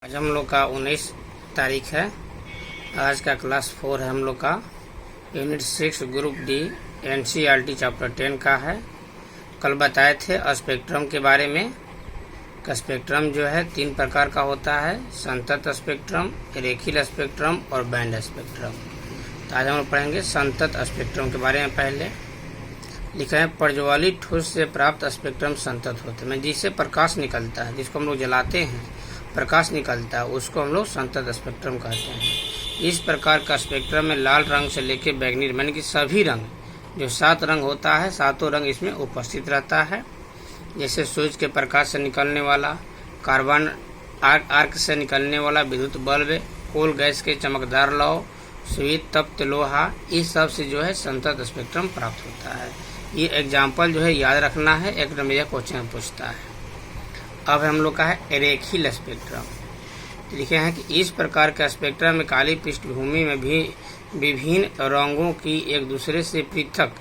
आज हम लोग का 19 तारीख है। आज का क्लास 4 है हम लोग का। Unit 6 group D NCERT chapter 10 का है। कल बताए थे स्पेक्ट्रम के बारे में। स्पेक्ट्रम जो है 3 प्रकार का होता है, संतत स्पेक्ट्रम, रेखीय स्पेक्ट्रम और बैंड स्पेक्ट्रम। तो आज हम लोग पढ़ेंगे संतत स्पेक्ट्रम के बारे में। पहले लिखा है प्रज्वलित ठोस से प्राप्त स्पेक्ट्रम संतत होते हैं, जिससे प्रकाश निकलता है, जिसको हम लोग जलाते हैं प्रकाश निकलता है, उसको हम लोग संतत स्पेक्ट्रम कहते हैं। इस प्रकार का स्पेक्ट्रम में लाल रंग से लेकर बैंगनी यानी कि सभी रंग जो 7 रंग होता है, 7 रंग इसमें उपस्थित रहता है। जैसे सूर्य के प्रकाश से निकलने वाला, कार्बन आर्क से निकलने वाला विद्युत बल्ब, कोल गैस के चमकदार लौ, श्वेत तप्त लोहा, इस सब से जो है संतत स्पेक्ट्रम प्राप्त होता है। ये एग्जाम्पल जो है याद रखना है, एक नंबर क्वेश्चन पूछता है। अब हम लोग का है रेखीय स्पेक्ट्रम। लिखे हैं कि इस प्रकार का स्पेक्ट्रम में काली पृष्ठभूमि में भी विभिन्न रंगों की एक दूसरे से पृथक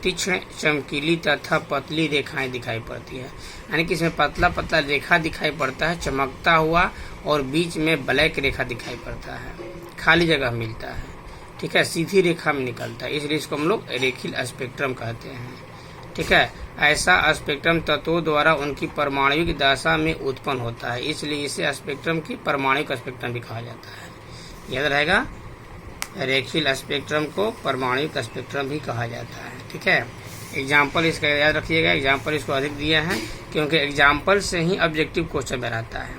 तीक्ष्ण चमकीली तथा पतली रेखाएं दिखाई पड़ती है। यानी कि इसमें पतला पतला रेखा दिखाई पड़ता है, चमकता हुआ, और बीच में ब्लैक रेखा दिखाई पड़ता है, खाली जगह मिलता है। ठीक है, सीधी रेखा में निकलता है, इसलिए इसको हम लोग रेखीय स्पेक्ट्रम कहते हैं। ठीक है, ऐसा स्पेक्ट्रम तत्वों द्वारा उनकी परमाणुविक दशा में उत्पन्न होता है, इसलिए इसे स्पेक्ट्रम की परमाणुविक स्पेक्ट्रम भी कहा जाता है। याद रहेगा, रेखीय स्पेक्ट्रम को परमाणुविक स्पेक्ट्रम भी कहा जाता है। ठीक है, एग्जाम्पल इसका याद रखिएगा। एग्जाम्पल इसको अधिक दिया है क्योंकि एग्जाम्पल से ही ऑब्जेक्टिव क्वेश्चन में रहता है।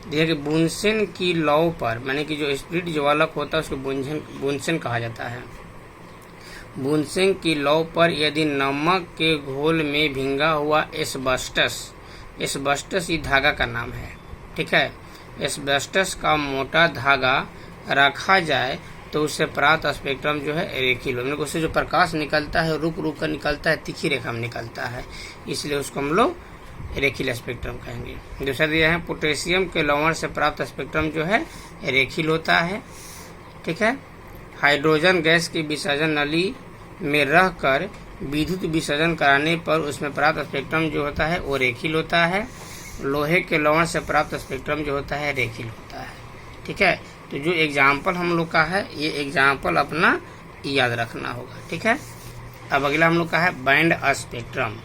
देखिए कि बुनसेन की लौ पर, माने कि जो स्प्लिट ज्वालक होता है उसको बुनसेन कहा जाता है। बुनसेन की लौ पर यदि नमक के घोल में भिंगा हुआ एस्बेस्टस ये धागा का नाम है। ठीक है, एस्बेस्टस का मोटा धागा रखा जाए तो उससे प्राप्त स्पेक्ट्रम जो है रेखीय, मतलब उससे जो प्रकाश निकलता है रुक रुक कर निकलता है, तीखी रेखा में निकलता है, इसलिए उसको हम लोग रेखीय स्पेक्ट्रम कहेंगे। दूसरा दिया है पोटेशियम के लवण से प्राप्त स्पेक्ट्रम जो है रेखीय होता है। ठीक है, हाइड्रोजन गैस की विसर्जन नली में रहकर विद्युत विसर्जन कराने पर उसमें प्राप्त स्पेक्ट्रम जो होता है वो रेखीय होता है। लोहे के लवण से प्राप्त स्पेक्ट्रम जो होता है रेखीय होता है। ठीक है, तो जो एग्जाम्पल हम लोग का है ये एग्जाम्पल अपना याद रखना होगा। ठीक है, अब अगला हम लोग का है बैंड स्पेक्ट्रम।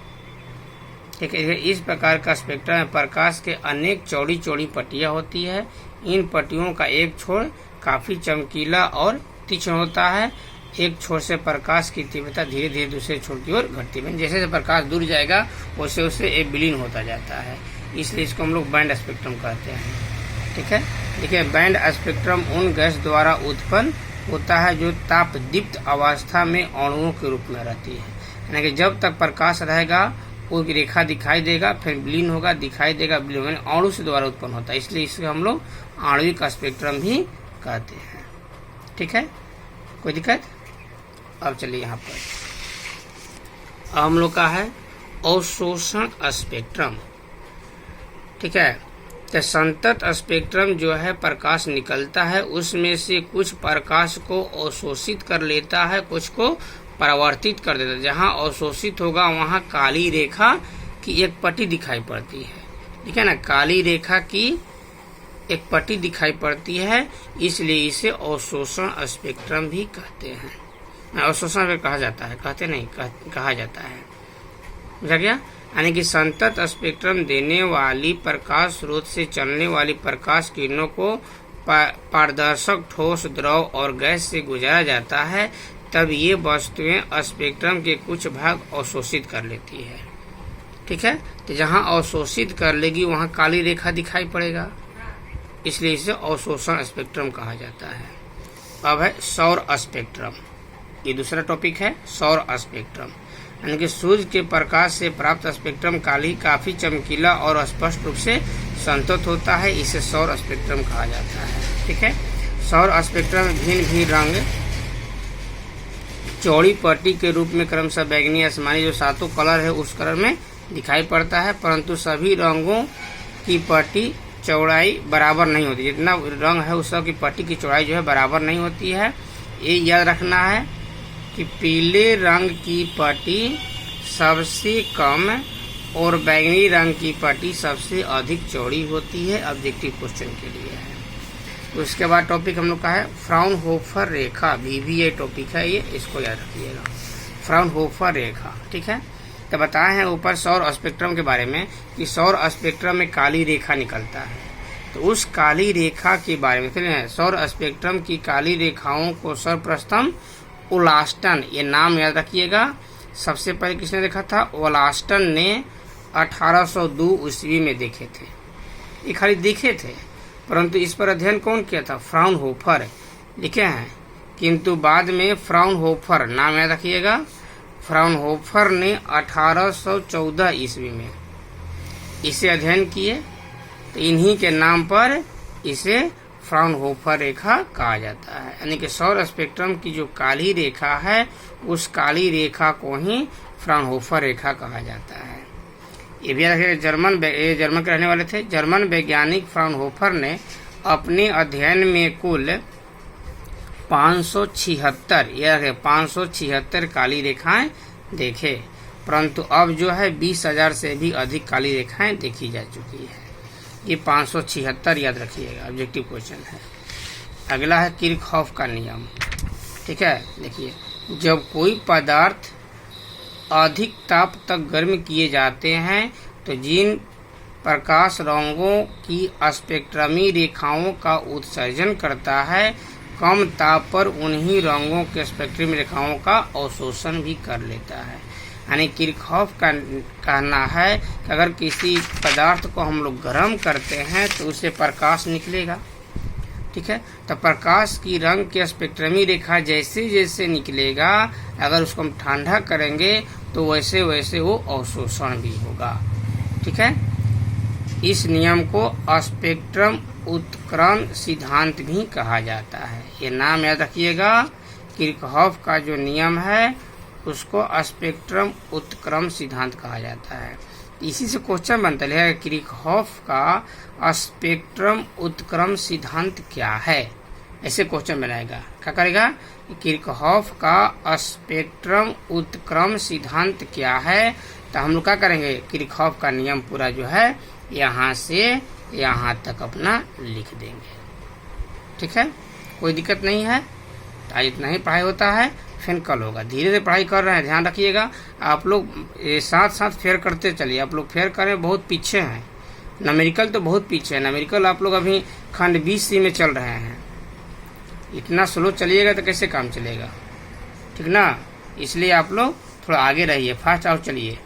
ठीक है, इस प्रकार का स्पेक्ट्रम में प्रकाश के अनेक चौड़ी चौड़ी पट्टियां होती है। इन पट्टियों का एक छोर काफी चमकीला और तीक्ष्ण होता है। एक छोर से प्रकाश की तीव्रता धीरे धीरे दूसरे छोर की ओर घटती है, जैसे प्रकाश दूर जाएगा वैसे उससे एक विलीन होता जाता है, इसलिए इसको हम लोग बैंड स्पेक्ट्रम कहते हैं। ठीक है, देखिए बैंड स्पेक्ट्रम उन गैस द्वारा उत्पन्न होता है जो ताप दीप्त अवस्था में अणुओं के रूप में रहती है। यानी कि जब तक प्रकाश रहेगा वो रेखा दिखाई देगा, फिर विलीन होगा, दिखाई देगा, विलीन होगा, अणु से द्वारा उत्पन्न होता है, इसलिए इसे हम लोग आणविक स्पेक्ट्रम भी कहते हैं। ठीक है, कोई दिक्कत? अब चलिए यहाँ पर अब हम लोग का है अवशोषण स्पेक्ट्रम। ठीक है, तो संतत स्पेक्ट्रम जो है प्रकाश निकलता है, उसमें से कुछ प्रकाश को अवशोषित कर लेता है, कुछ को परावर्तित कर देता है। जहाँ अवशोषित होगा वहाँ काली रेखा की एक पट्टी दिखाई पड़ती है। ठीक है ना, काली रेखा की एक पट्टी दिखाई पड़ती है, इसलिए इसे अवशोषण स्पेक्ट्रम भी कहते हैं। अवशोषण भी कहा जाता है, कहते नहीं, कहा जाता है। समझा गया? यानी कि संतत स्पेक्ट्रम देने वाली प्रकाश स्रोत से चलने वाली प्रकाश किरणों को पारदर्शक ठोस, द्रव और गैस से गुजारा जाता है, तब ये वस्तुएं स्पेक्ट्रम के कुछ भाग अवशोषित कर लेती है। ठीक है, तो जहाँ अवशोषित कर लेगी वहाँ काली रेखा दिखाई पड़ेगा, इसलिए इसे अवशोषण स्पेक्ट्रम कहा जाता है। अब है सौर स्पेक्ट्रम, ये दूसरा टॉपिक है सौर स्पेक्ट्रम। यानी कि सूर्य के प्रकाश से प्राप्त स्पेक्ट्रम काफी चमकीला और स्पष्ट रूप से संतत होता है, इसे सौर स्पेक्ट्रम कहा जाता है। ठीक है, सौर स्पेक्ट्रम में भिन्न भिन्न रंग चौड़ी पट्टी के रूप में क्रमशः बैंगनी, आसमानी, जो 7 कलर है उस कलर में दिखाई पड़ता है, परंतु सभी रंगों की पट्टी चौड़ाई बराबर नहीं होती। जितना रंग है उस सब की पट्टी की चौड़ाई जो है बराबर नहीं होती है। ये याद रखना है कि पीले रंग की पट्टी सबसे कम और बैंगनी रंग की पट्टी सबसे अधिक चौड़ी होती है। ऑब्जेक्टिव क्वेश्चन के लिए है। उसके बाद टॉपिक हम लोग का है फ्राउनहोफर रेखा, VVA टॉपिक है ये, इसको याद रखिएगा, फ्राउनहोफर रेखा। ठीक है, तो बताए हैं ऊपर सौर स्पेक्ट्रम के बारे में कि सौर स्पेक्ट्रम में काली रेखा निकलता है। तो उस काली रेखा के बारे में फिर सौर स्पेक्ट्रम की काली रेखाओं को सर्वप्रथम वोलास्टन, ये नाम याद रखिएगा, सबसे पहले किसने देखा था? वोलास्टन ने 1802 ईस्वी में देखे थे। ये खाली देखे थे, परंतु इस पर अध्ययन कौन किया था? फ्राउनहोफर लिखे हैं। किंतु बाद में फ्राउनहोफर, नाम याद रखिएगा, फ्राउनहोफर ने 1814 ईस्वी में इसे अध्ययन किए। तो इन्हीं के नाम पर इसे फ्राउनहोफर रेखा कहा जाता है। यानी कि सौर स्पेक्ट्रम की जो काली रेखा है उस काली रेखा को ही फ्राउनहोफर रेखा कहा जाता है। ये भी जर्मन के रहने वाले थे। जर्मन वैज्ञानिक फ्राउनहोफर ने अपने अध्ययन में कुल 576 काली रेखाएं देखे, परंतु अब जो है 20,000 से भी अधिक काली रेखाएं देखी जा चुकी है। ये 576 याद रखिएगा, ऑब्जेक्टिव क्वेश्चन है। अगला है किरचॉफ का नियम। ठीक है, देखिए, जब कोई पदार्थ अधिक ताप तक गर्म किए जाते हैं तो जिन प्रकाश रंगों की स्पेक्ट्रमी रेखाओं का उत्सर्जन करता है, कम ताप पर उन्हीं रंगों के स्पेक्ट्रमी रेखाओं का अवशोषण भी कर लेता है। यानी किरचॉफ का कहना है कि अगर किसी पदार्थ को हम लोग गर्म करते हैं तो उससे प्रकाश निकलेगा। ठीक है, तो प्रकाश की रंग के स्पेक्ट्रमी रेखा जैसे जैसे निकलेगा, अगर उसको हम ठंडा करेंगे तो वैसे वैसे वो अवशोषण भी होगा। ठीक है, इस नियम को स्पेक्ट्रम उत्क्रमण सिद्धांत भी कहा जाता है। ये नाम याद रखिएगा, किरचॉफ का जो नियम है उसको स्पेक्ट्रम उत्क्रमण सिद्धांत कहा जाता है। इसी से क्वेश्चन बनता है, किरचॉफ का स्पेक्ट्रम उत्क्रमण सिद्धांत क्या है? ऐसे क्वेश्चन बनाएगा। क्या करेगा? किरचॉफ का स्पेक्ट्रम उत्क्रमण सिद्धांत क्या है? तो हम लोग क्या करेंगे, किरचॉफ का नियम पूरा जो है यहाँ से यहाँ तक अपना लिख देंगे। ठीक है, कोई दिक्कत नहीं है। तो आज इतना ही पढ़ाई होता है, फिर कल होगा। धीरे धीरे पढ़ाई कर रहे हैं, ध्यान रखिएगा। आप लोग साथ साथ फेयर करते चलिए। आप लोग फेयर करें, बहुत पीछे हैं। न्यूमेरिकल तो बहुत पीछे है। न्यूमेरिकल आप लोग अभी खंड 20C में चल रहे हैं। इतना स्लो चलिएगा तो कैसे काम चलेगा? ठीक ना, इसलिए आप लोग थोड़ा आगे रहिए, फास्ट आउट चलिए।